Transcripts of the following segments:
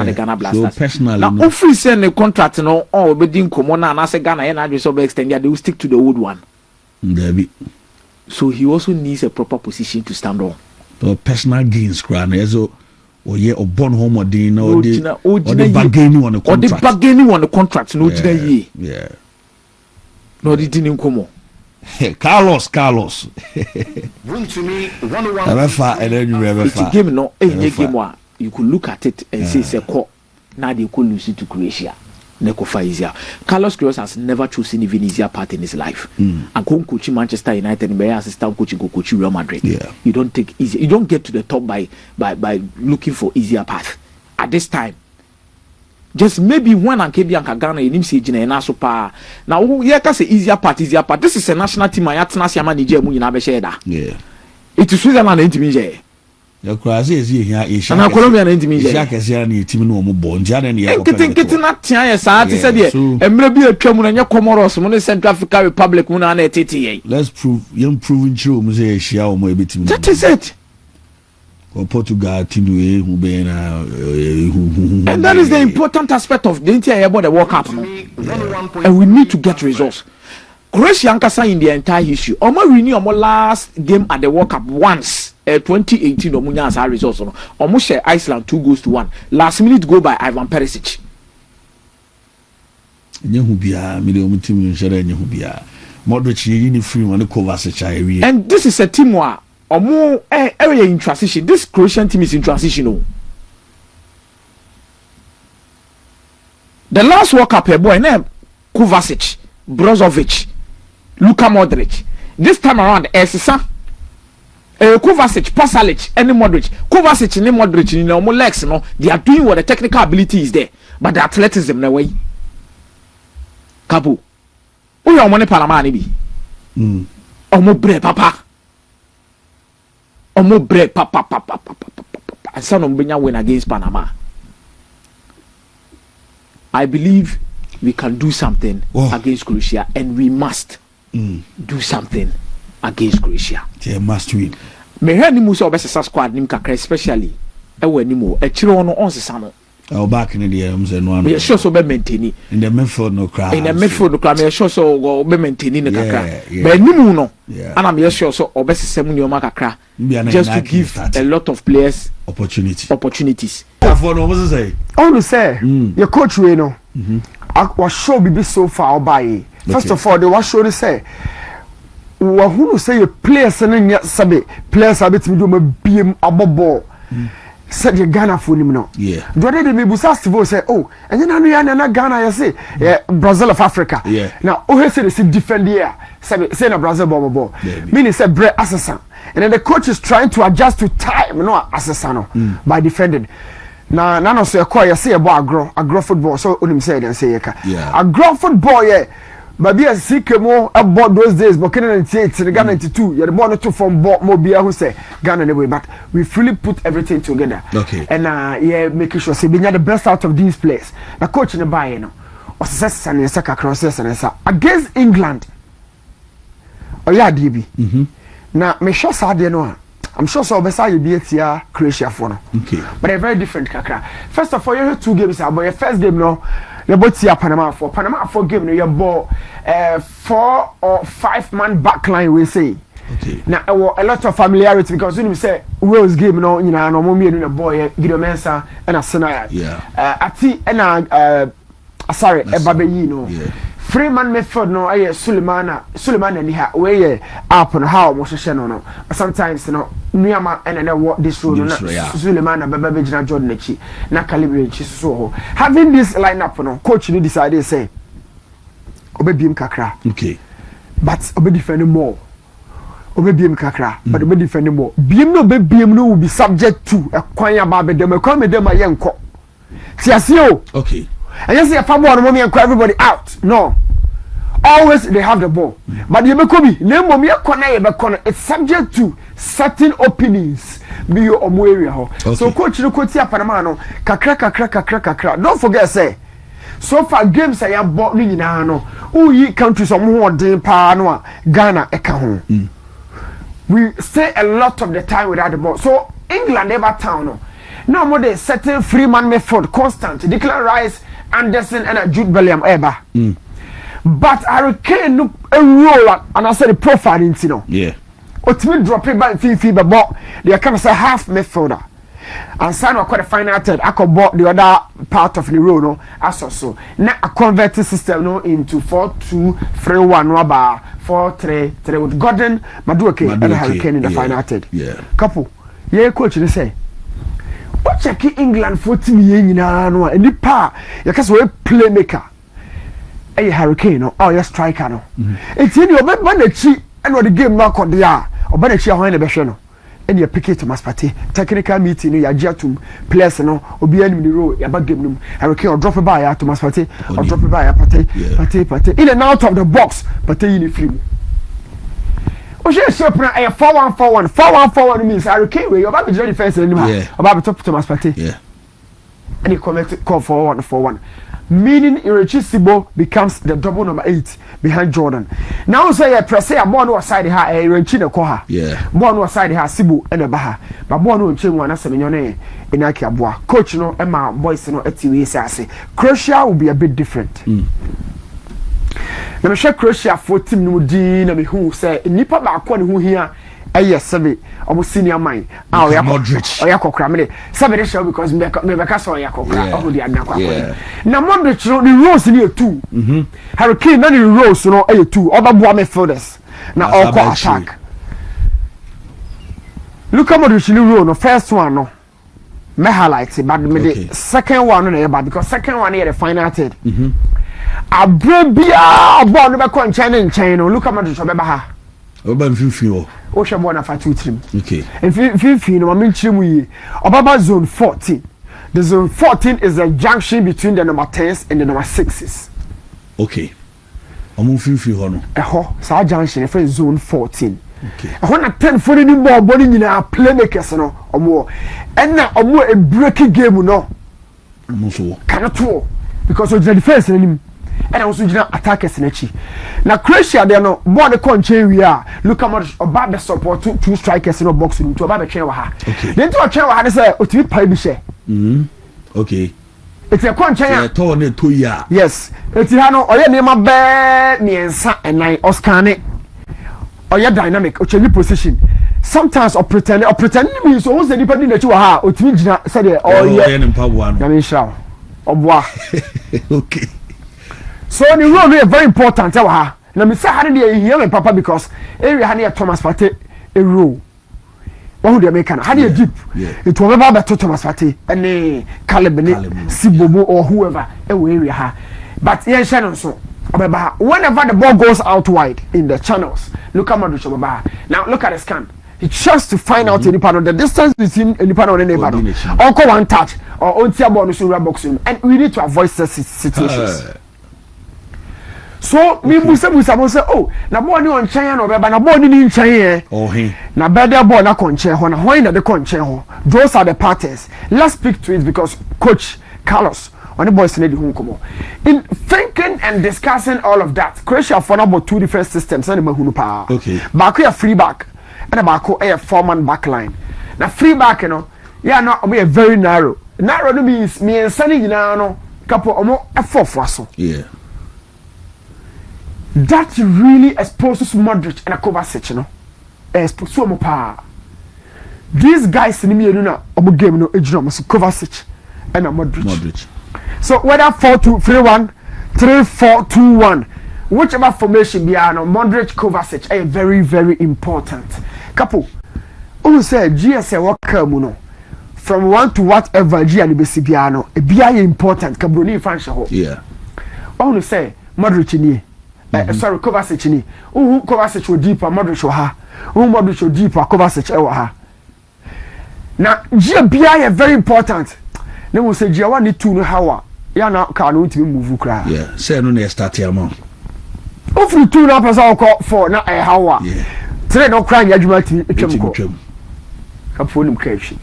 the Ghana Blasters. So personally, now if send a contract, no, oh, but didn't come on and I say Ghana and I just extend, they will stick to the old one. So he also needs a proper position to stand on. Personal gains, so or born home or dinner or the bargaining on the contract. Or the bargaining on the contract, no, yeah. No, they didn't come on. Carlos. Bring to me 101. It's a game, no, a game. You could look at it and say, "Say, now they could lose it to Croatia." Nekofa easier. Carlos Queiroz has never chosen even easier path in his life. And coaching Manchester United, and assistant coaching Real Madrid. Yeah. You don't take easy. You don't get to the top by looking for easier path. At this time, just maybe when and KB and Kagana in him say Jina super. Now yeah, can say easier path. This is a national team. I have to say Nigeria mu ina be share da. Yeah. It is Switzerland and Nigeria. The Croatia is here. And Colombia and Nigeria. Shaka is here. Ni team no mo born. Jana ni. Getting not tia sa ati said here. And maybe a twemu na Comoros, mo Central African Republic mo na TTA. Let's prove young proven true mo say share o mo e team. That is it. Or Portugal team we who be na and that is the important aspect of the entire about the World Cup. And we need to get results. Croatia ankasa in the entire history. Omo renew omo last game at the World Cup once. 2018 omo nya as results no. Omo share Iceland 2-1. Last minute goal by Ivan Perisic. Nyehu bia me de omo team share nyehu bia. Modric ni free one Kovacic area. And this is a team where omo area in transition. This Croatian team is in transition. The last World Cup boy name Kovacic, Brozovic, Luka Modric. This time around, Esisa, Kovacic, Pasalic, and Modric. Kovacic and Modric, you know, more legs, you know, they are doing what the technical ability is there, but the athleticism no way. Kabu, who you money Panama be? Omo bre papa, and son of Benya win against Panama. I believe we can do something against Croatia, and we must do something against Croatia. They must win. Me hear ni muso obesa squad nim kakra especially e wani mu e kire ono onsesa no. Back in the say no. Me sure so be maintain in the midfield no crowd. In the midfield no crowd me sure so be maintain ni kakra. But ni mu no. And I'm sure so obesa semu ni o ma kakra. Just to give a lot of players opportunities. For no was say. Only say your coach we no. Was show be so far by. First of all, they was show say who say players and sabe players a bit me do me beam abobo. Said the Ghana for him no. Yeah. Do they me busa Steve say oh and then na Ghana you say Brazil of Africa. Yeah. Now who say they defend here say na Brazil ball. Meaning say bre assassin. And then the coach is trying to adjust to time no assassin by defending. Na no so you say about agro football so unim say then say agro football Maybe a Sikemo about those days, but Ghana 98, Ghana 92, you're the born to form Mobia who say Ghana anyway, but we fully put everything together. Okay. And making sure say we the best out of these players. The coach in the buy, you know, was success and soccer crosses and against England. Oh yeah, DB. Now, me sure Sadia no. I'm sure so beside you be here Croatia for no. Okay. But a very different kakra. First of all, you have two games about your first game no. You both see Panama 4 game no you ball 4 or 5 man backline we say. Okay. Now a lot of familiarity because when you say Wales game no you know no mo me no boy Gideon Mensah and Arsenal. Yeah. Ati and sorry Ebabeyi no. Yeah. Freeman Midfield no aye Suleiman ni ha we up on how mo hye no sometimes no nuama and what this road no Suleiman baba gina Jordan echi na calibre echi so having this lineup no coach ni decided say obebiem kakra okay but obe defend more obebiem kakra but obe defend more biem no obebiem no will be subject to a kwanya ba be dem kwa me dem ayenko tiasio okay. And you see a football and mommy and everybody out. No. Always they have the ball. But you become name mommy it's subject to certain opinions. Be your area. So coach no coach Panama no kakra. Don't forget say so far games I have bought ni na no. Who countries are more than pa no Ghana eka ho. We stay a lot of the time without the ball. So England never town no. Now more the certain free man midfield constant. Declan Rice, Anderson and Jude Bellingham ever. But Hurricane no a role and I said the profile in you know. Yeah. Ultimate drop it by Fifi but they are kind of say half midfielder. And sign or quite a final third. I could bought the other part of the road no as so. Now a converting system no into 4-2-3-1 no about 4-3-3 with Gordon Madueke and Hurricane in the final third. Yeah. Couple. Yeah, coach they say. What check England 40 million no and the pa you can say playmaker. A Hurricane no oh you striker no. It's in your man the chi and what the game mark on the or better chi how the best no. And you pick it to Maspati technical meeting you are to players no obi anim the row ya ba game no Hurricane or drop it by to Maspati or drop it by Pate in and out of the box Pate in free. Oje so pra 4-1-4-1 means Hurricane we about the defense anymore about top to Maspati and you comment call 4-1-4-1 meaning irreducible becomes the double number 8 behind Jordan. Now say a press a ball no side ha a renchi na koha. Ball no side ha Sibu and a baha. But ball no nche wana semenyone inaki aboa. Coach no Emma boys no etiwe say Croatia will be a bit different. Na me hwe Croatia for team no di na me hu say nipa ba akọ ne hu hia yes, Sabi, almost senior mine. Oh, yeah, Modric. Oh, yeah, Kokramine. Sabi, they show because Mebeka saw Yakokra. Oh, the Adnaka. Now, Modric, the rules in here too. Hurricane, none of the rules, you know, a two. Other Boame Filders. Now, all call attack. Look at Modric in the rule. The first one, no. Me highlights it, but the second one, no, but because second one here, the final third. Abrabia, born never con China in China. Look at Modric, Bebaha. Oba mfimfini o hwe bona fa 2-3. Okay. Mfimfini no ma menchiremu yi. Obaba zone 14. The zone 14 is the junction between the number 10s and the number 6s. Okay. Omo mfimfini ho no. Eho, sa junction e zone 14. Okay. Eho na 10 for ni more body nyina playmakers no. Omo. Enna omo a breaking game no. Omo so. Kanato because of the defense enim. And also attackers nechi. Now Croatia they no more the conche we are. Look how much about the support two strikers in the box to about the chain wa ha. Then to a chain wa ha say otimi pai bi she. Okay. It's a conche ya. To ne to ya. Yes. It's ha no oye nema be miensa enai oskane. Oye dynamic, ocheni position. Sometimes or pretend means almost anybody na chi wa ha otimi gina say the oye mpaboa no. Na me sha. Oboa. Okay. So the role is very important. Let me say how do you hear papa because area had Thomas Partey a role. What would you make? How do you deep? It will never be Thomas Partey any Caleb Sibobo or whoever area. But yeah, Shannon so whenever the ball goes out wide in the channels, look at Madrid. Now look at the scan. He tries to find out any part of the distance between any part of the neighborhood. Or one touch or on tier bonus in box and we need to avoid such situations. So me musa say oh na ball ni on China no be na ball ni in China na better ball na konche ho na when na the konche ho those are the patterns. Let's speak to it because coach Carlos on the boys need to come in thinking and discussing all of that. Croatia for about two different systems and mahunu pa. Okay. Back a free back and back a four-man back line. Now free back you know yeah no be very narrow. Narrow means me and Sunny no couple omo e for so. Yeah. That really exposes Modric and a Kovacic, you know. Exposes so much. These guys in the na omo game no ejina mo Kovacic and a Modric. So whether 4-2-3-1, 3-4-2-1, whichever formation be no Modric Kovacic are very very important. Couple. Who say GSA work mu no from 1 to whatever G and besi bia no e bia important Cabroni French ho. Yeah. Who say Modric ni sorry, Kovacic ni. Kovacic wo deeper, Modric wo ha. Modric wo deeper, Kovacic wo ha. Na Gia bia very important. Na mo say Gia wa ni two no hawa. Ya na ka no ntimi move kra. Yeah, say no na start here man. Ofri two na person ko for na hawa. Yeah. Three no kra nya adwuma timi etwem ko. Kapfo nim ka hwi.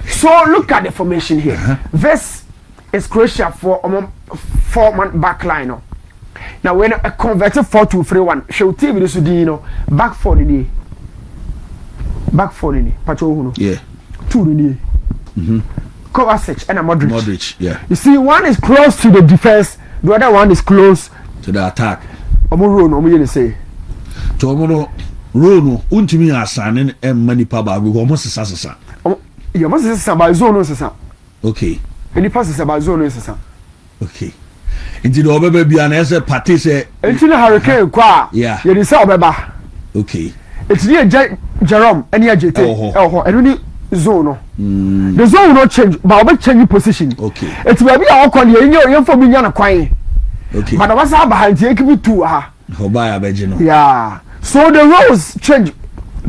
So look at the formation here. This is Croatia for four-man back line no. Now when a converted 4-2-3-1 show TV this no back four ni pacho hu no yeah 2 ni Kovacic and Modric. Modric, yeah. You see, one is close to the defense, the other one is close to the attack. Omo say. To omo no untimi asane mani pa ba go omo sesa. You must sesa by zone sesa. Okay. Any pass sesa by zone sesa. Okay. Inti do obeba bia na ese party say enti na hurricane kwa. Yeah. You dey say obeba. Okay. It's near Jerome any ajete. Eno ni zone no. The zone no change, but we change position. Okay. It's baby I call you for me na kwan. Okay. But I was behind you keep two ha. Obaya beje no. Yeah. So the roles change.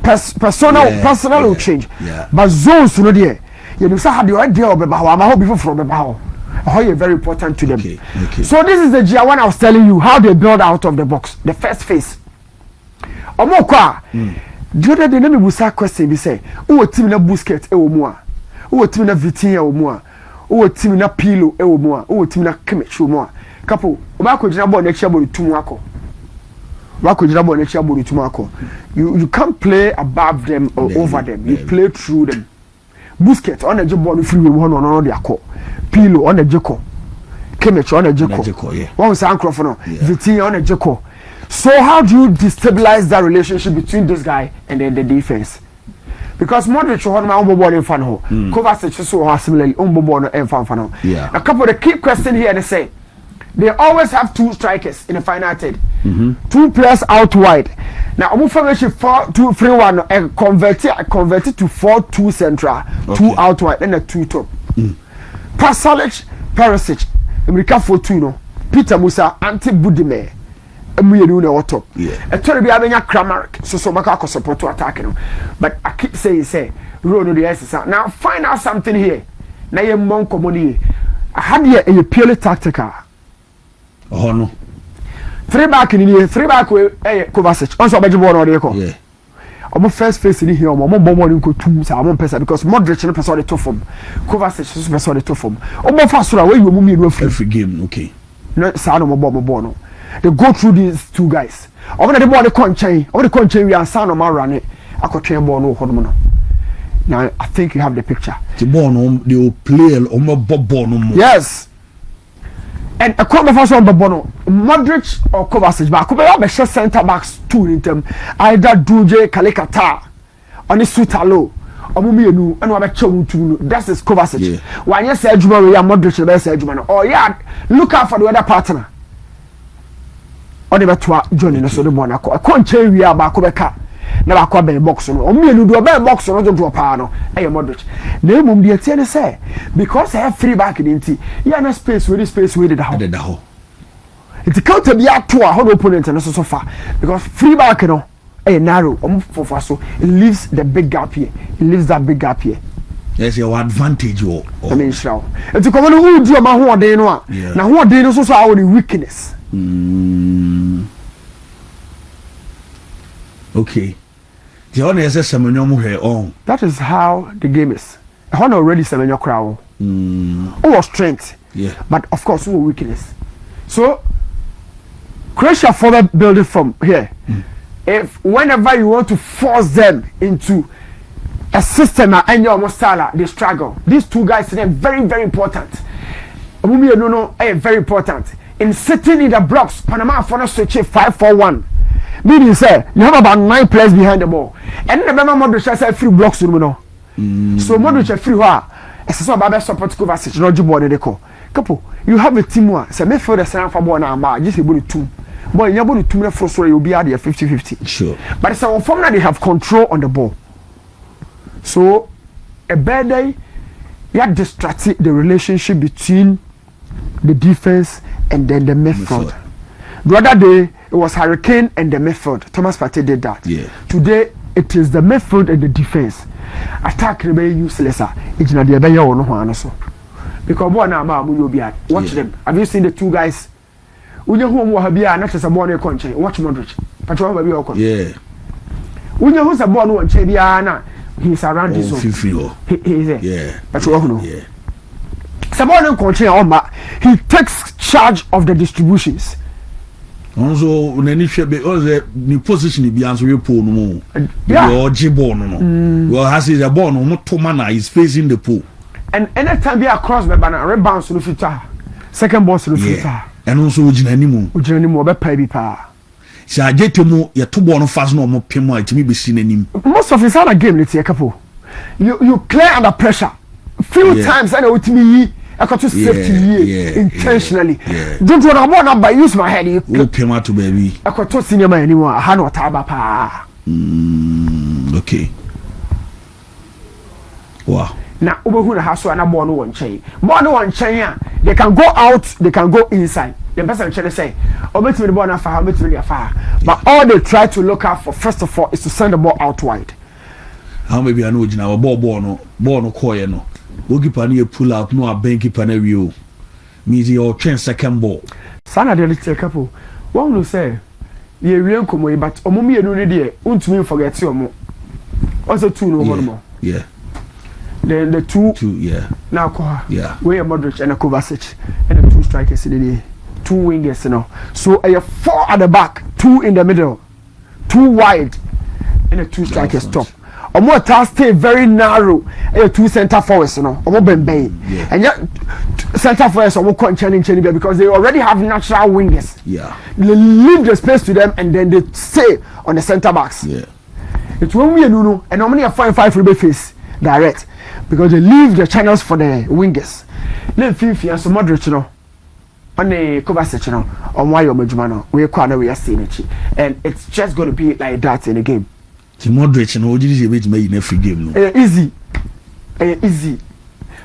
Personal will change. Yeah. But zones no there. You say how the idea of beba ho, ma ho before from beba ho. How you very important to them. Okay. Okay. So this is the GR1 I was telling you how they build out of the box. The first phase. Omo kwa. The other day, let me busa question be say, who team na Busquets e wo mu a? Who team na Vitinha e wo mu a? Who team na Pirlo e wo mu a? Who team na Kimmich e wo mu a? Couple, oba ko jina ball na chia ball tumu akọ. Oba ko jina ball na chia ball tumu akọ. You can't play above them or over them. You play through them. Busquets on the ball free we no no dey akọ. Pirlo on the jeko. Kimmich on the jeko. One say Ankrof no. Vitinha on the jeko. So how do you destabilize that relationship between this guy and then the defense? Because Modric won my own ball in fan ho. Kovacic so similarly own ball in fan ho. Yeah. A couple of the key question here they say they always have two strikers in the final third. Two players out wide. Now I'm formation 4-2-3-1 and converted to 4-2 central, two out wide and a two top. Pasalic, Perisic, America 4-2 no. Peter Musa, Ante Budime. Emu na what top. A tory be having a crammer so maka ko support to attack him. But I keep saying Rono the S. Now find out something here. Na ye mon commoni. I had here a purely tactical. Oh no. 3 back in here, 3 back with Kovacic. Also be ball on the yeah. Omo first face in here, omo bomb in ko two sa omo person because Modric no person the top form. Kovacic is person the top form. Omo fast so where you mu me no every game, okay. No sa no mo ball no. They go through these two guys. I'm gonna the ball the conchain. I'm the conchain we are sound of my running. I could train ball no hold. Now I think you have the picture. The ball no they will play ball no more. Yes. And a corner first on Bono, Modric or Kovacic, but I could be center backs two in them. Either Duje Kalikata on the Sutalo or Mumianu and what to that's his Kovacic. When you say Juma, we are Modric the best Juma. Oh yeah, look out for the other partner. Or the better joining us on the one. I can't change we are back over na akwa ben box no omienu do ben box no do drop no e Modric na emum de tie ne say because I have free back in nti ya na space with the ho it counter be ato a ho opponent no so far because free back no e narrow for so it leaves the big gap here it leaves that big gap here. There's your advantage or I mean sure it's come no who do ma ho den no a na ho den no so our weakness. Okay. That is how the game is. I want already semenyo crowd. Our strength. Yeah. But of course our weakness. So Croatia further build it from here. If whenever you want to force them into a system and your Mostala, they struggle. These two guys are very, very important. Very important. In sitting in the blocks, Panama for us to achieve 5-4-1. Meaning say you have about 9 players behind the ball. And remember Modric say free blocks no no. So Modric free wa. Ese so ba support Kovacic no jibo de ko. Couple, you have a team one. Say midfield the center for ball na ma just able to two. Boy, you able to two na for so you be at there 50-50. Sure. But it's a form that they have control on the ball. So a bad day you have distracted the relationship between the defense and then the midfield. The other day it was Hurricane and the midfield. Thomas Partey did that. Yeah. Today it is the midfield and the defense. Attack remain useless. It's not the better or no so. Because one watch them. Have you seen the two guys? When you home have been not as a born country. Watch Modric. Yeah. When you who's a born one Chebiana, he's around this zone. He's there. Yeah. That's what no. Yeah. Sabon country he takes charge of the distributions. Also, any the position be answer your pool no more. Your G ball no. Well, has the ball no to mana is facing the pool. and anytime be across the banner rebounds no fita second ball no fita and also ujinanimu obepa bi pa si ajetemu ye to ball no fast no mo pem a timi be si nanim most of his other game let's couple you clear under pressure few times and ultimately yi ekoto safety intentionally don't want to ball by use my head you pem out to baby ekoto senior man anymore ha no taba pa okay wow na obehu na haso na ball no won chen a they can go out they can go inside the person try to say obetimi the ball na fa obetimi the fa but all they try to look out for first of all is to send the ball out wide how maybe I know jina ball no koye no goalkeeper no pull out no a keeper na wi means your train second ball sana de little couple one no say ye wi enkomo but omomi enu ne de untumi forget omo also two no more yeah the two yeah now yeah we are Modric and a Kovacic and the two strikers in the two wingers you know so a 4 at the back 2 in the middle 2 wide and the 2 strikers top omo task stay very narrow a 2 center forwards you know omo bembe and yet center forwards omo conchani because they already have natural wingers yeah they leave the space to them and then they stay on the center backs yeah it's when we know and how many are 5 will be face direct because they leave the channels for the wingers. Then Fifi and so Modric no on the Kovacic no on why Majuma no we are seeing it and it's just going to be like that in the game. The Modric no did you make in every game no easy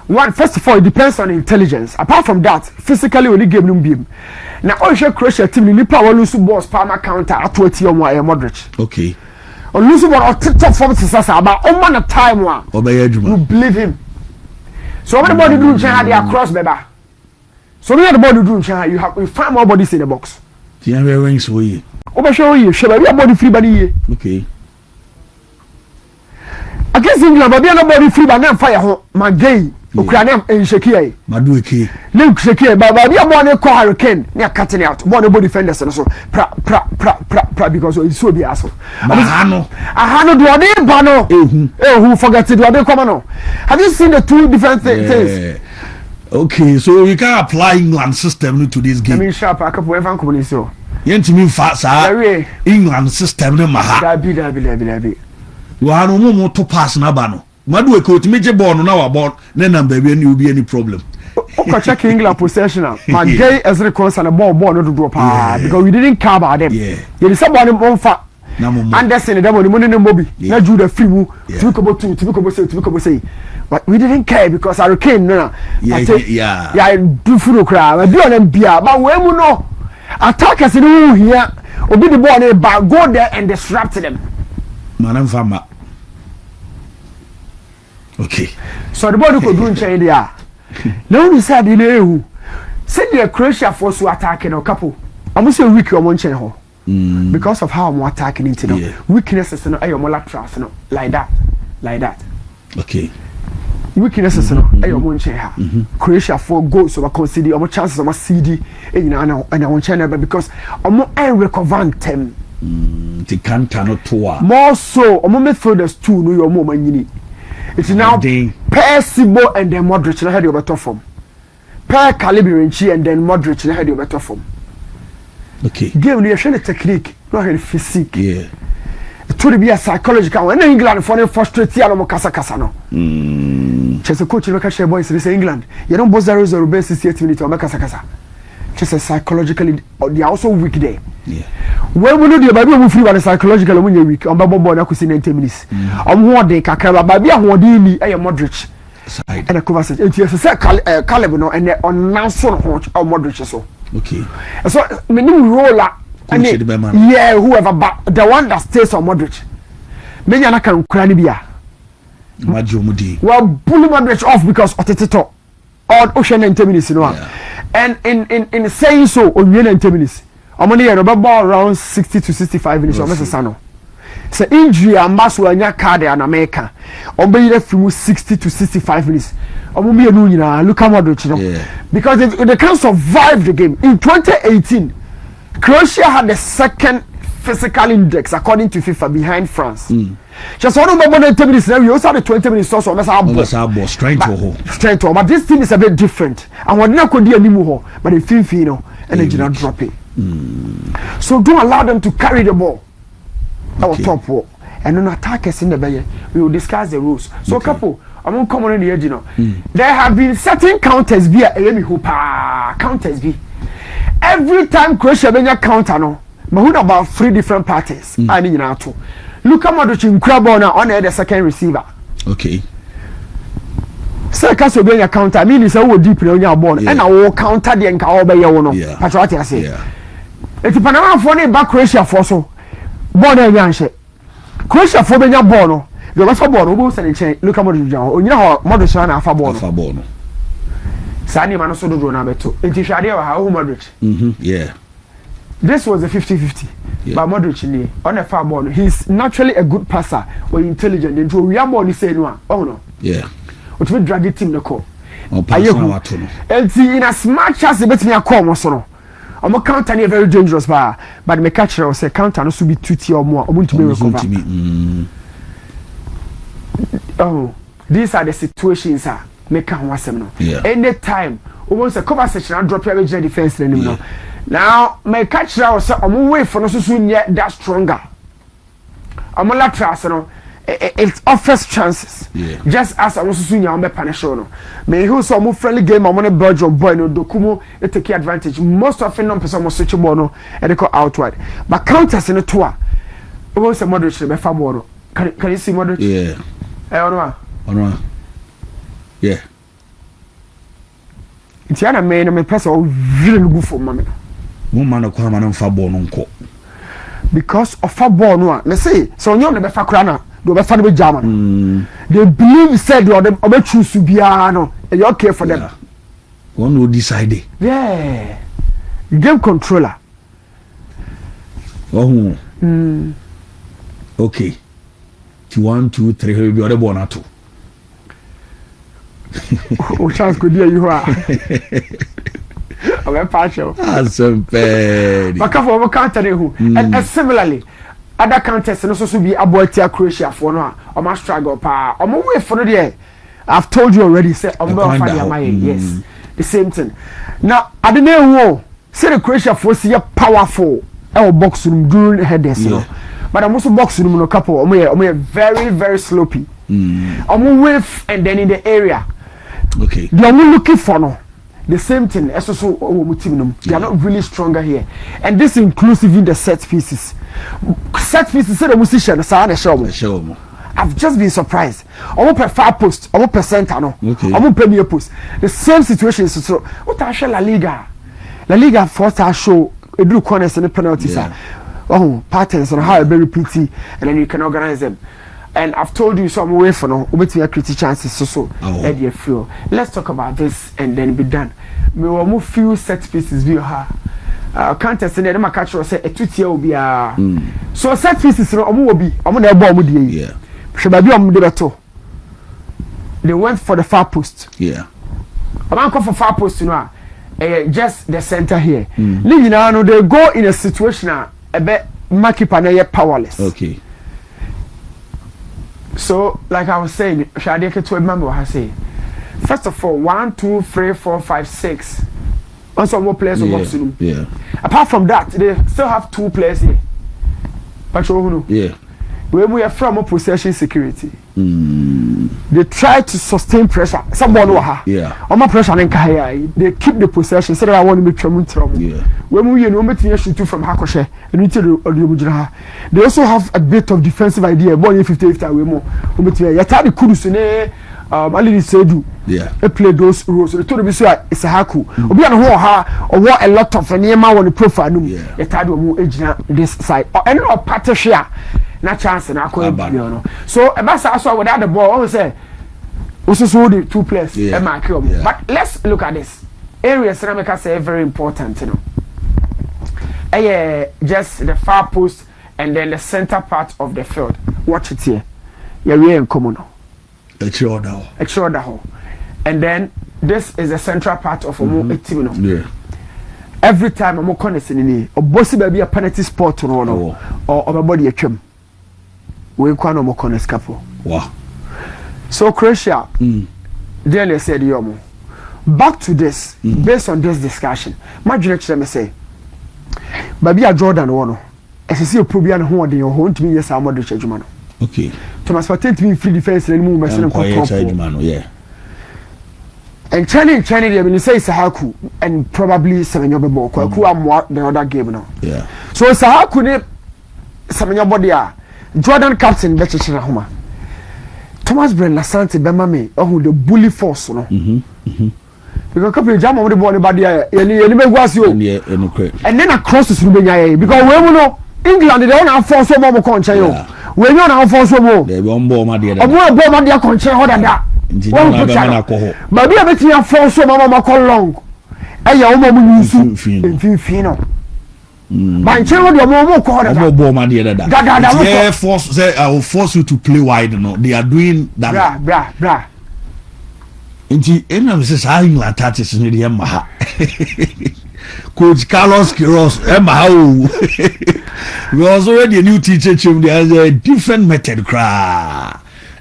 one first of all it depends on intelligence apart from that physically only game no beam now all share Croatia team ni power lose balls palm counter at 20 on Modric okay on lose one or TikTok form to sasa about on man time one you believe him so when the body do change they across beba so when the body do change you find more bodies in the box the rings we over show you sheba we body free body okay against England but be body free but now fire ho magay Ukraine en shekie madueke le shekie ba be body call hurricane near cutting out body defenders so pra because it's so be aso ahano do ade ba no who forget it do ade come no have you seen the two different things okay so you can apply England system to this game I mean sharp a couple ever come so yentimi fa sa England system no maha dabi you are no more to pass na ba no madueke otimi ball no na wa ball na number we any be any problem okay check England possession my gay as records and the ball no do drop because we didn't care about them you say ball no fa Anderson the money no mobi na Jude free mu to say but we didn't care because Hurricane no yeah do furo kra we on them bia but we mu no attackers no here obi the ball no back go there and disrupt them manam fama okay so the ball could do in chain there now we said in ehu said the Croatia force to attack in a couple I'm say weak or one chain ho because of how I'm attacking into weaknesses no ayo laterals no like that okay weaknesses no ayo one chain ha Croatia for goals over consider our chances of CD and I want chain because I'm recover them the can't not to more so midfielders too no your mom nyini it's now Percival and then Modric na head your better form Per Calibirinchi and then Modric na head your better form okay game you show the technique not the physique yeah it to be a psychological when England for frustrate ya no kasa no chese coach no ka share boys say England you don't boss 0-0 base 68 minutes or kasa just psychologically they are also weak there yeah when we know the baby we free by the psychological when you weak on babo na kusi 90 minutes ho de kakra baby ahodi ni e Modric side and a Kovacic it is say Caleb no and on now so Modric so okay so me new roller and yeah whoever but the one that stays on Modric me nya na kan kura ni bia majomudi well pull Modric off because oteteto or ocean 90 minutes no and in saying so on 90 minutes omoni ye no be ball around 60 to 65 minutes o sano say injury ambaso anya card na America on be from 60 to 65 minutes omo me no nyina Luka Modric no because they can survive the game in 2018 Croatia had the second physical index according to FIFA behind France just one more than 10 minutes now you also have 20 minutes so mess up strength but this team is a bit different and what na could animu ho but the fin you know energy not dropping so don't allow them to carry the ball our top war and on attackers in the bay we will discuss the rules so couple among common in the edge you know there have been certain counters be a me who counters be every time Croatia benya counter no but who about 3 different parties I mean now too look at Modric in Crabon on the second receiver okay so kaso benya counter I mean is a deep on your ball and I will counter the enka obey you know that's what I say if you Panama for ne back Croatia for so ball na yanhye Croatia for benya ball no the last ball no go send change look at Modric onyina ho Modric na afa ball no sani man so do na beto enti hwade wa ha ho Modric yeah this was a 50-50 but Modric ni on a far ball he's naturally a good passer or intelligent into we are more say no oh no yeah what we drag the team no call enti in as much as the bet me call so no I'm a counter near very dangerous but me catcher or say counter no so be 2 or more to be recover oh these are the situations make can wasem no anytime almost a cover section and drop your defense no now my catcher was on way for no so yet that stronger I'm lateral no it offers chances just as I was soon on punish no me who so mo friendly game I'm on a Belgium boy no dokumo it take advantage most often no person must switch ball no and they go outward but counters in the tour almost a Modric be fa ball can you see Modric on yeah it's yana me person really good for mommy mo man ko man fa ball no nko because of fa ball no let's say so onyo ne be fa kra na do be fa no be German they believe said or them obe choose bia no e okay for them one will decide game controller oh okay 1 2 3 be other ball na to o chance could you are I'm partial. Awesome, bad. But for counter who and similarly, other counters and also be about Croatia for no. I'm a struggle pa. I'm away for the I've told you already. Say I'm going to find my yes. The same thing. Now I don't know. Say the Croatia for see powerful. Our box room during headers, you know. But I'm also box room no couple. I'm very very sloppy. I'm away and then in the area. Okay. They are looking for no. The same thing as also they are not really stronger here and this includes even the set pieces say the musician I've just been surprised almost per far post almost per center no almost per near post the same situation is so what I show La Liga first I show a do corners and penalties patterns and how I very pretty and then you can organize them. And I've told you some way for no obeti create chances so feel. Let's talk about this and then be done. Me will move few set pieces view her. Contest in the catch or say a tutia will be so set pieces no omo will be omo na ball mu die. Yeah. Sheba bi omo de beto. They went for the far post. Yeah. Omo come for far post no just the center here. Ni nyina no they go in a situation a be markeeper na powerless. Okay. So, like I was saying, Shadeke to remember what I say. First of all, 1, 2, 3, 4, 5, 6. Also, more players on box room. Yeah. Apart from that, they still have 2 players here. But you know, yeah. When we are from a possession security, they try to sustain pressure. Someone yeah. On my pressure and they keep the possession. So that I want to make trouble. Yeah. When we know shoot from Hakoshe and into they also have a bit of defensive idea. Born 50-50 away more. Yatadi Kudusune, Ali Sedu. Yeah. They play those roles. The told me so it's a haku. Obi an ho or what a lot of Nema on the profile. Yatadi mo age this side. And no part share. Na chance na akọ you know so ebasa aso without the ball say also so the 2 players but let's look at this areas Rameka say very important you know just the far post and then the center part of the field watch it here we in common extra and then this is the central part of a team no every time I'm connecting in or bossy baby a penalty spot no or body a trim. we kwa no mo corners couple. Wow. So Croatia, then they said yomo. Back to this, based on this discussion, my direction me say, baby a Jordan wono. As see a probian who are your home to me, yes, I'm not the judgment. Okay. Thomas Patent me free defense and move my son yeah. And China, they say Sahaku and probably Seven Yobo, who are more the other game now. Yeah. So Sahaku ne Seven Yobodia, Jordan captain better Homa. Thomas Brand Lasante Bemame, oh, the bully force, no. Because a couple of jam on the body, but yeah, and was you. And then across the Subaya, because we know England, they don't have force so more country. We don't have force so more. They won't bomb my dear. I'm more bomb my dear country, other than that. But we have a force so more long. And your woman, you feel. But children, you're more called more bomb my dear. That force, I will force you to play wide. No, they are doing that. Bra. Inti ena says England touches in the Yamaha. Coach Carlos Queiroz, we was already a new teacher. There has a different method,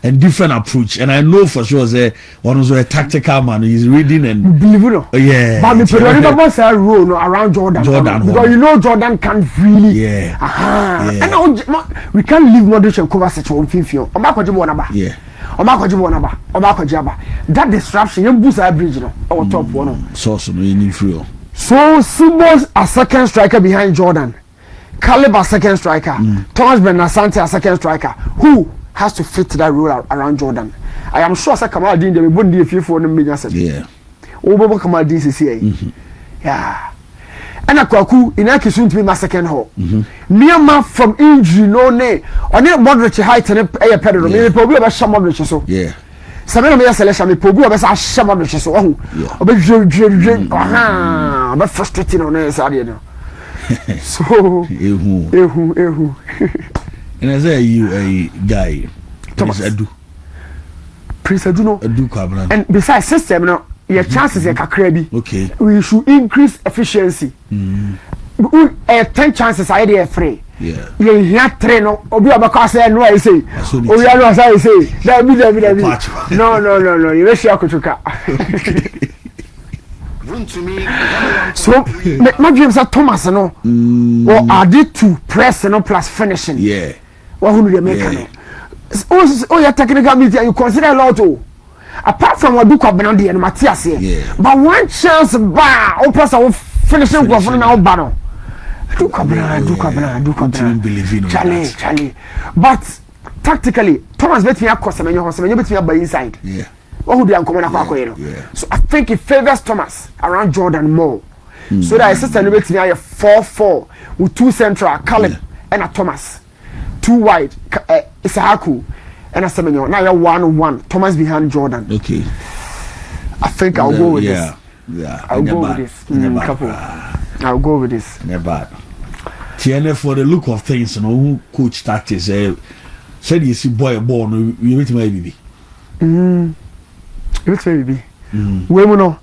and different approach. And I know for sure that one was a tactical man. He's reading and believe it. Yeah. But the remember say rule around Jordan because you know Jordan can't really. Yeah. And now we can't leave Modric and Kovacic on Fifio. Yeah. That disruption, you boost our bridge, no, our top one. So you need free. So Simmons a second striker behind Jordan, Caleb a second striker, Thomas Bernasante a second striker. Who has to fit that role around Jordan? I am sure Kamal Dean they will be a few for them. Yeah. Over Kamal Dean CCA. Yeah. And a Kwaku in a soon to be my second hole. Near from injury, no nay. On a moderate height and a pedal, maybe probably about some moderate so. Yeah. Some of the selection may probably about some moderate so. Oh, but frustrating on this idea. So, and as you a guy, Thomas Adu. Prince Aduno. And besides system, no. Your chances are crazy. Okay. We should increase efficiency. 10 chances are there free. Yeah. You hear train obi abaka say no I say. Oh yeah no I say. That be. No. You wish you could chuka. So my dreams are Thomas no. Or added to press no plus finishing. Yeah. What who they make no. Oh your technical media you consider a lot oh. Apart from what do Benandi and Matthias here, but one chance bar or plus our finishing go for now battle. Do Charlie. But tactically, Thomas bet me a cost and you bet me by inside. Yeah. What would you come on? So I think it favors Thomas around Jordan more. So that assistant bet me a 4-4 with 2 central, Caleb and a Thomas. 2 wide, Isahaku. And I said, now you're 1-1. Thomas behind Jordan. Okay. I think I'll go with this. Yeah. I'll go with this. I'll go with this. Never. TNF for the look of things, you know, who coach tactics said you see boy born, you meet my baby. You meet my baby. We know.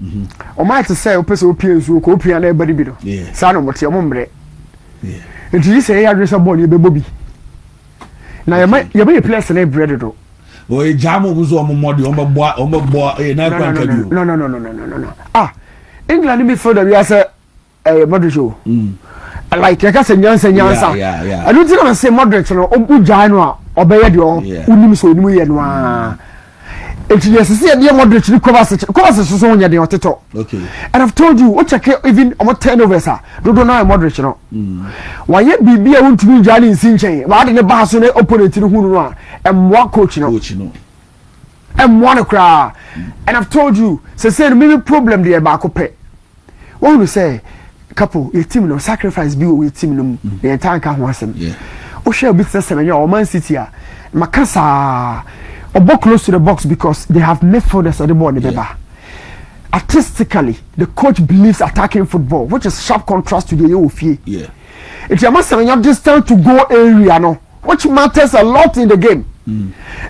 O might say, O person appears who copy and everybody below. Yeah. Son of what your mom. Yeah. And you say, I dress a boy, you baby. Now you may place an bread though. Oh, a jam was on my body, on my boy, no. England midfield we has a Modric show. Like I say Jansen. Yeah. I don't think I say Modric no Ujano obey the unim so mu ye no a. It is see the Modric Kovacic so on the oteto. Okay. And I've told you what check even on turnovers are. Do now Modric no. Why yet be want to be Jali in Sinchen. Why didn't the boss on the opponent who no and one coach no. And one cry. And I've told you say maybe problem there back up. What we say couple your team no sacrifice be with team no the entire can want them. Yeah. O share business 7 year Man City a Makasa or close to the box because they have midfielders at the ball. Artistically, the coach believes attacking football, which is sharp contrast to the Yofie. Yeah. If you must have your distance to goal area, no, which matters a lot in the game.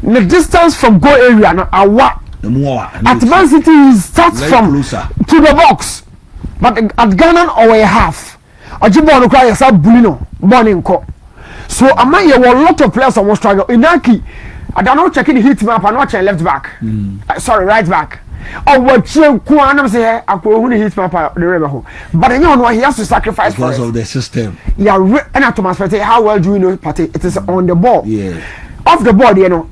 The distance from goal area, no, are what? At Man City starts from closer to the box, but at Ghana or a half, a Jibon requires a bulino, morning call. So among you a lot of players almost struggle. Inaki, I don't know checking the heat map and watching left back. Sorry, right back. Oh, what you can say? I could heat map the river. But you know he has to sacrifice because of the system. Yeah, and Thomas Partey, how well do you know Partey? It is on the ball. Yeah. Off the ball, you know,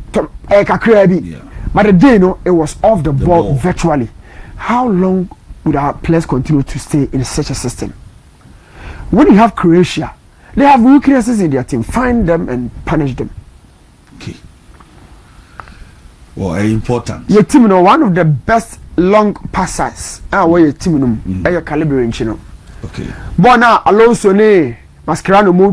yeah. But the day, you know, it was off the ball virtually. How long would our players continue to stay in such a system? When you have Croatia, they have weaknesses in their team. Find them and punish them. Okay. Well, important. Your team, you know, one of the best long passers. Where your team, you know, your caliber in Chino. Okay. But now, Alonso, ne, Mascherano, Mo,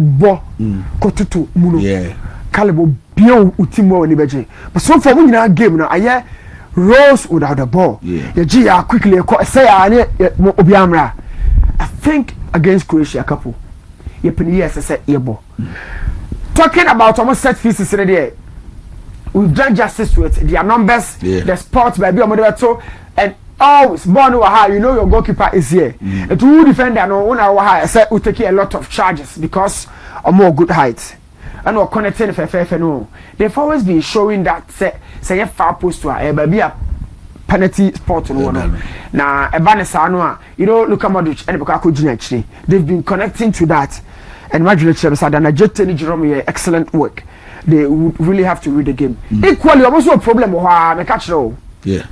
Kotutu, Muno. Yeah. Caliber, beyond Utimo and Ibeji. But so for winning our game, now, I Rose without the ball. Yeah. The G quickly say Obiamra. I think against Croatia a couple. Yes, I ball. Talking about almost set pieces today. We've done justice to it. Their numbers, the sports by so and always born you know your goalkeeper is here. And to defender no one I said we take a lot of charges because of more good height. And we're connecting no. They've always been showing that say a far post to a baby a penalty spot no one. Now a banner you know Luka Modric and Lukaku actually they've been connecting to that. And Madrid said and I just tell Jerome excellent work. They would really have to read the game. Equally, also a problem with catch roll. Yeah.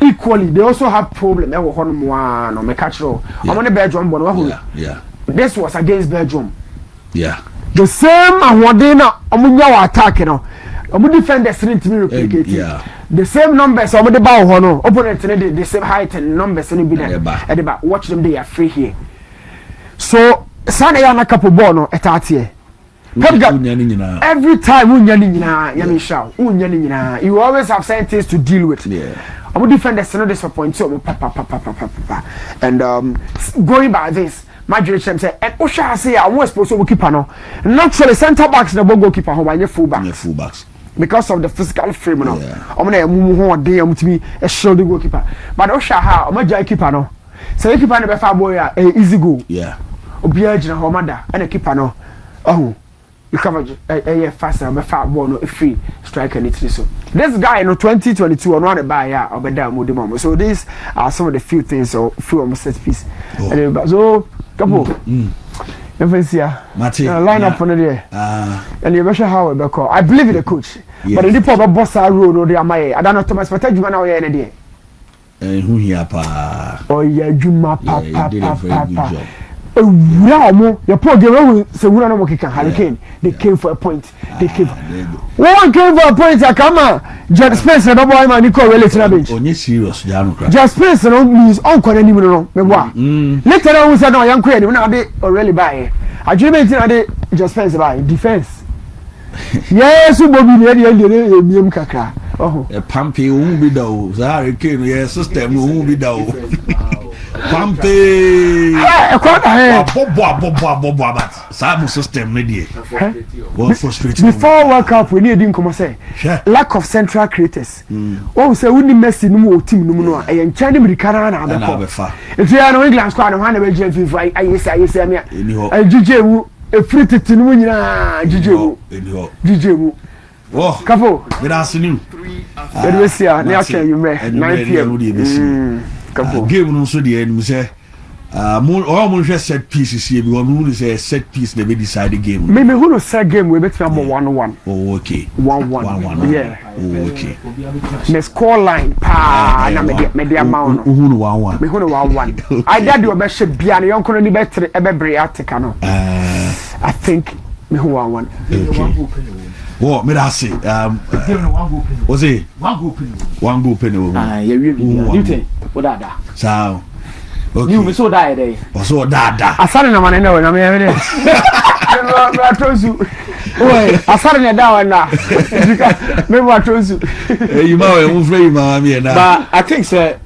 Equally, they also have problem with one or catch roll. I'm on the Belgium one. Yeah. This was against Belgium. Yeah. The same Awadena Omunya attack, you know. Omu defenders didn't replicate. Yeah. The same numbers Omu the bow hono. Opponent the same height and numbers and be there. At the back. Watch them, they are free here. So Sanayana couple bono at here. Every time you always have certain things to deal with. Yeah. I'm defenders no disappoint so and going by this Madrid say and Osha say I was supposed to keep no naturally center backs na goalkeeper ho by full backs because of the physical frame no I'm na mumu ho dey amutimi a shield goalkeeper but Osha ha o ma keeper no say keeper no be fa boy easy goal obi agina ho mada and keeper no you cover faster and far ball no free striker and so this guy in 2022 on one by or so these are some of the few things or few almost set piece so couple line up on there and you measure how we call I believe in the coach but the people of boss are rule no they are my I don't know Thomas but you now here any who here pa Juma papa your poor girl say we no work Hurricane they came for a point they came one came for a point I come Just Spence na boy man Nico really to bench onye serious janu kra Just Spence no means on kon anim no me boa later on say no yan ko anim na dey already buy agreement na dey Just Spence buy defense yes bobi ne dey emiem kakra e pampe o bi da o za Hurricane yes system o bi da o Pampe bobo but some system media was frustrating before World Cup we need come say lack of central creators oh say we need Messi no team no no e ncha dem rikara na abefa if you are no England squad no na be je FIFA ayese me ajije mu e free titi no nyina jije mu oh kafo good afternoon we see na action you 9 p.m. Game no so the enemy say mo set pieces here because we say set piece they be decide the game. Me who no set game we bet 1-1. Oh okay. 1-1. Yeah. Oh okay. The score line pa na me dey amount. Who no 1-1. Me who no 1-1. I did your best bia na yon kono ni betre ebebre atika no. I think me who 1-1. Okay. What me that say was it one goal penny you think what that so okay you me so die day so that asare na man na we na me me atozu oi asare na da na me mo atozu you ma we free ma me na but I think sir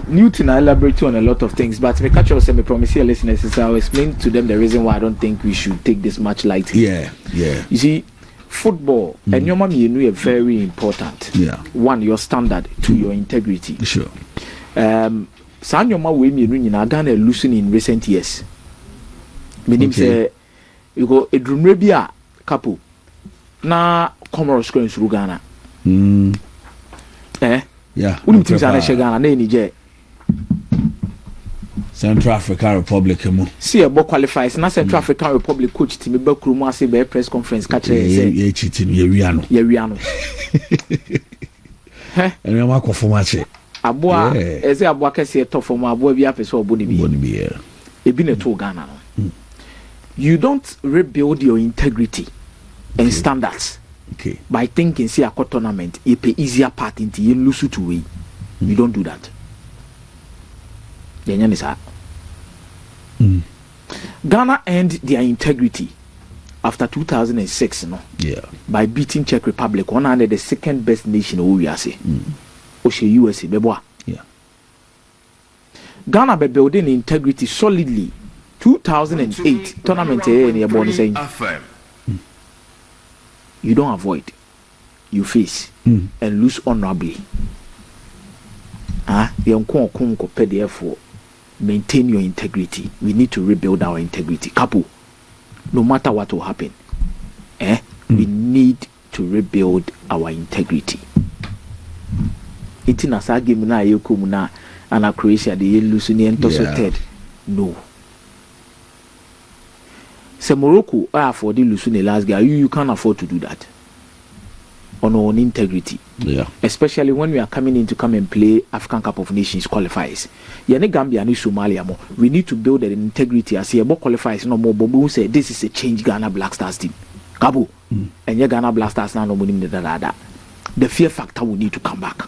Newton elaborate on a lot of things but me catch us me promise your listeners is I'll explain to them the reason why I don't think we should take this much lightly. Yeah you see football and your mom you know are very important. One, your standard, two, your integrity. Sure. San your mom we nyina Ghana losing in recent years. Meaning say you go edrumre bia couple na Comoros going through Ghana. Yeah. Wouldn't think that Ghana na Niger. Central African Republic mo. See a book qualifies na Central African Republic coach team be krumu ase be press conference catch say ye cheating ye wiano. And I'm going for match. Aboa eze aboa kese to for mo aboa bi apese obo ne bi. Ebi ne to Ghana no. You don't rebuild your integrity and standards by thinking see a tournament you pay easier part into you lose to way. You don't do that. Ghana earned their integrity after 2006 by beating Czech Republic, one under the second best nation in USA. USA beboa. Ghana be building integrity solidly 2008 tournament saying you don't avoid, you face and lose honorably. Therefore, maintain your integrity. We need to rebuild our integrity. Couple, no matter what will happen, we need to rebuild our integrity. Itina sa game na yokum na ana Croatia de lose ni third. No. Say Morocco are afford to lose the last guy. You can't afford to do that. On our own integrity. Yeah. Especially when we are coming in to come and play African Cup of Nations qualifiers. Yene Gambia ni Somalia mo. We need to build an integrity as about qualifiers no more. But we say this is a change Ghana Black Stars team. Kabu. And your Ghana Black Stars now no money the fear factor will need to come back.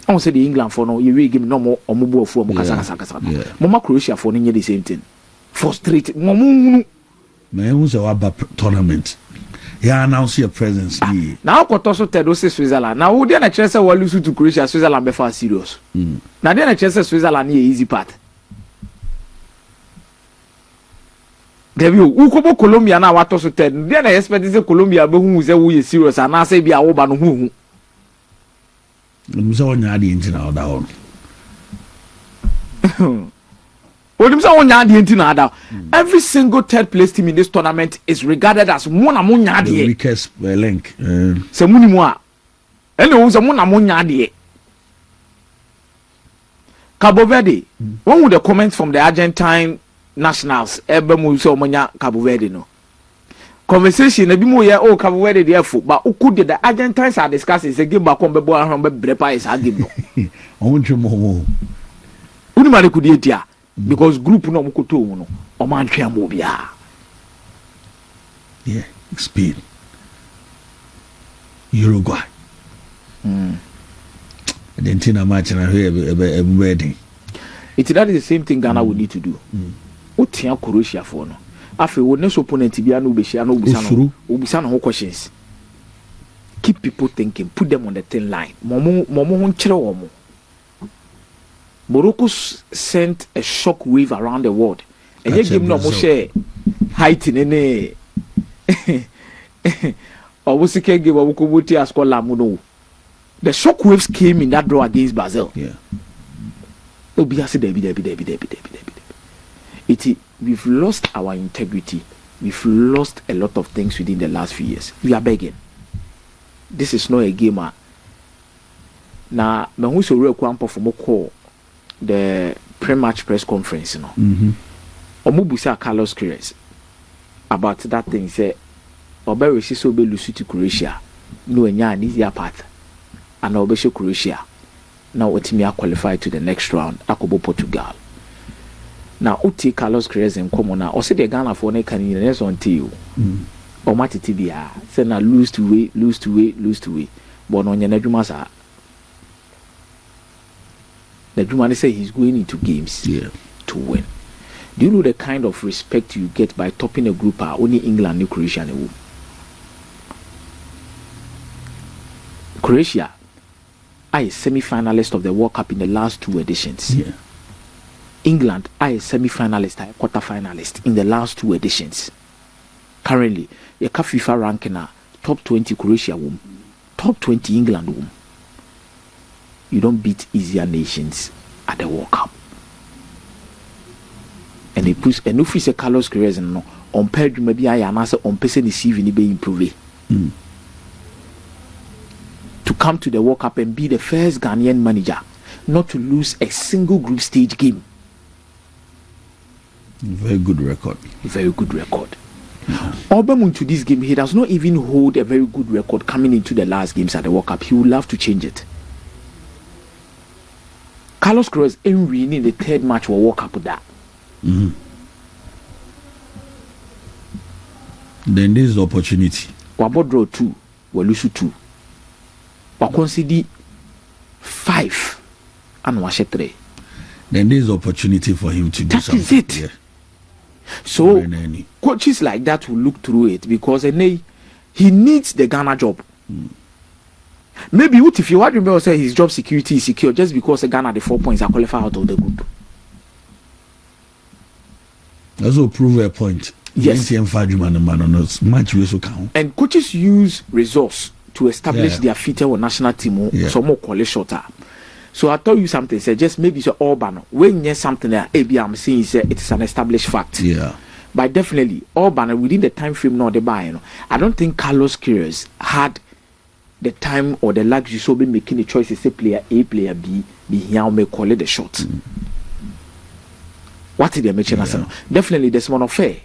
I want say the England for no you will give no more or mobile for Mukasa. Mama Croatia for the same thing. Frustrated. Man who's a tournament. Yeah, announce your presence. Now, Kotoso Tedo Switzerland. Now, who didn't chance to lose to Croatia, Switzerland before serious. Now, didn't chance Switzerland easy part. Devi, who kobo Colombia now? What also Ted? Then I expect is Colombia, but who is serious and I say be a woman who. I'm so near the engine out down. Every single third place team in this tournament is regarded as one among the weakest link. Semunimwa. And who's a one among Cabo Verde. One with the comments from the Argentine nationals, Cabo Verde no. Conversation a bit more oh Cabo Verde therefore, but who could the Argentines are discussing a game back on Bebo and Brepa is arguing. I want you more. Unimari could eat ya. Because group no mukuto no o man twa mo bia speed Uruguay Argentina match na here wedding that is the same thing Ghana would need to do otia Croatia for no afi wo next opponent bia no be share no obisa no questions. Keep people thinking, put them on the thin line momo ho nkyere wo mo. Morocco sent a shock wave around the world. And you give no more share height in any or was give a as Lamuno. The shock waves came in that draw against Brazil. We've lost our integrity. We've lost a lot of things within the last few years. We are begging. This is not a gamer. Now, me who so real kwampo for more call the pre-match press conference, Omubusa Carlos Queiroz about that thing. Say, Obe so be lose to Croatia. No, enya an easier path. And Obe Croatia. Now, Otimia qualified to the next round. Akobo Portugal. Now, Uti Carlos Queiroz in common now. Or say the Ghana for ne can in the next one to you. Or Mati Tibia. Say now lose to way. But on your Nedumasa. The Jumani say he's going into games to win. Do you know the kind of respect you get by topping a group only England and Croatia and Croatia are a semi-finalist of the World Cup in the last 2 editions. England are a semi-finalist, a quarter-finalist in the last 2 editions. Currently, the FIFA ranking are top 20 Croatia womb, top 20 England womb. You don't beat easier nations at the World Cup. And they push and if we say Carlos Queiroz no on pay maybe I am as on person CV ni be improve. To come to the World Cup and be the first Ghanaian manager not to lose a single group stage game. Very good record. Very good record. Obama to this game, he does not even hold a very good record coming into the last games at the World Cup. He would love to change it. Carlos Queiroz ain't winning the third match for World Cup with that. Then this is the opportunity. Wabo draw 2, we lose 2. We concede 5 and we 3. Then there is opportunity for him to do that something. That is it. Yeah. So coaches like that will look through it because he needs the Ghana job. Maybe what if you want to say his job security is secure just because Ghana the 4 points are qualified out of the group. That's will prove a point. Yes. And coaches use resource to establish their future on national team. Some more call it shorter. So I told you something. Say just maybe it's Orban. When you something that I'm saying is it is an established fact. Yeah. But definitely Orban within the time frame now the buy. I don't think Carlos Queiroz had the time or the luxury so be making the choices. Say player A, player B, be here may call it the shot. What did they mention? Definitely there's one affair.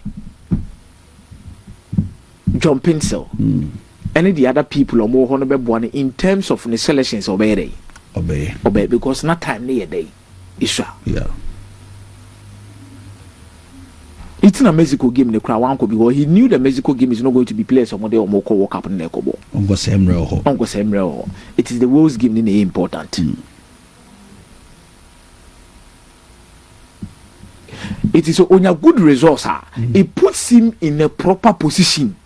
John Pinsel. Any the other people are more honorable in terms of the selections obey because not time near day. Israel. Yeah. It's a Mexico game in the crowd because he knew the Mexico game is not going to be played some day or more World Cup in the Kobo. It is the world's game in the important. It is on a good resource. It puts him in a proper position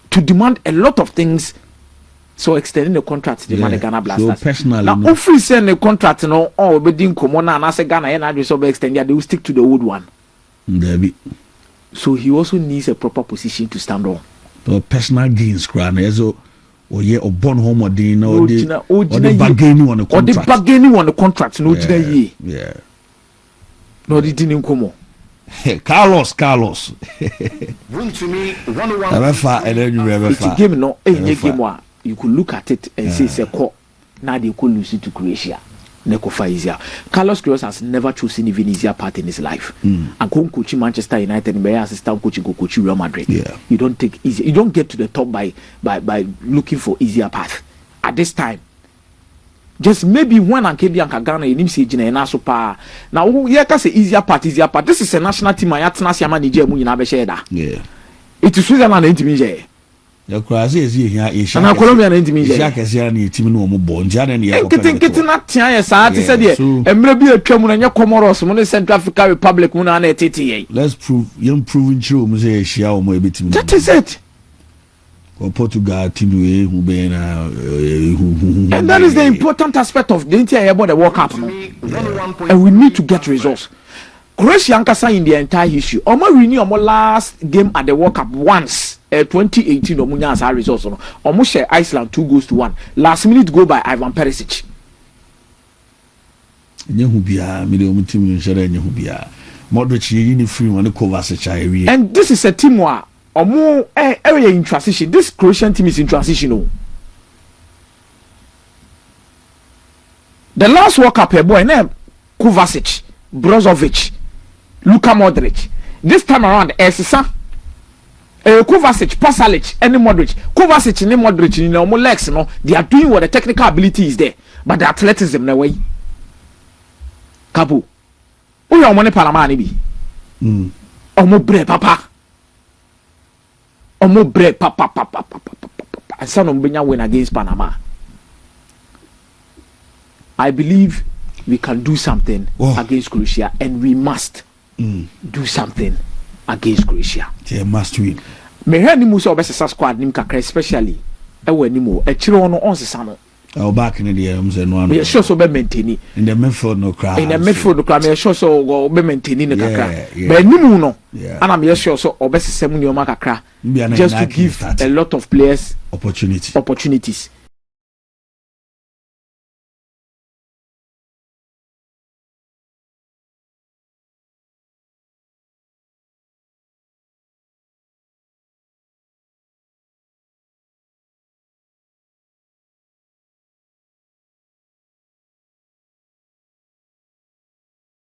to demand a lot of things. So extending the contract to the Ghana Blasters. So personally, now, if we send the contract, we didn't come on and I say Ghana and I just extend, they will stick to the old one. So he also needs a proper position to stand on. So personal gains, so or born home or the bargaining on the contract. Or the bargaining on the contract, no, yeah. No, they didn't come on. Carlos. Bring to me 101. Game no, game you could look at it and say it's a call. Now they could lose it to Croatia. Nekofa easier. Carlos Queiroz has never chosen even easier part in his life. And coaching Manchester United, and assistant coaching Real Madrid. Yeah. You don't take easy. You don't get to the top by looking for easier path. At this time, just maybe when and Ghana you need to say na so pa. Now you can say easier part. This is a national team. I have to say Nigeria mu na be share da. Yeah. It is Switzerland and Nigeria. The Croatia is here. And Colombia and Nigeria. Shaka ni team no mo bon. Jana ni ya. Kiti na tia ya sa ati say there. Emre bi atwa mu na nya Comoros mu na Central African Republic mu na tete. Let's prove true mu say share o mo ebitim. That is it. Portugal team who be na and that is the important aspect of the entire about the World Cup. And we need to get results. Croatia ankasa in the entire issue. Omo renew omo last game at the World Cup once. 2018 omo nya as results no. Omo share Iceland 2-1. Last minute goal by Ivan Perisic. Nyehu bia me de omo team no share nyehu bia. Modric yi free one Kovacic awie. And this is a team where omo area in transition. This Croatian team is in transition. The last World Cup boy name Kovacic, Brozovic, Luka Modric. This time around, Esisa, Kovacic, Pasalic, and Modric. Kovacic and Modric, you know, legs, no, they are doing what the technical ability is there, but the athleticism no way. Kabu, who are money Palamani be? Omo bre papa, and son of Benya win against Panama. I believe we can do something against Croatia, and we must do something against Croatia. They must win. Me hear ni muso obesa squad nim kakra especially e wani mo e kire ono onsesa no. Back in the am say no. Me sure so be maintain in the midfield no crowd. In the midfield no crowd me sure so be maintain ni kakra. But nimu no. And me sure so obesa sem ni o kakra. Just to give a lot of players opportunities.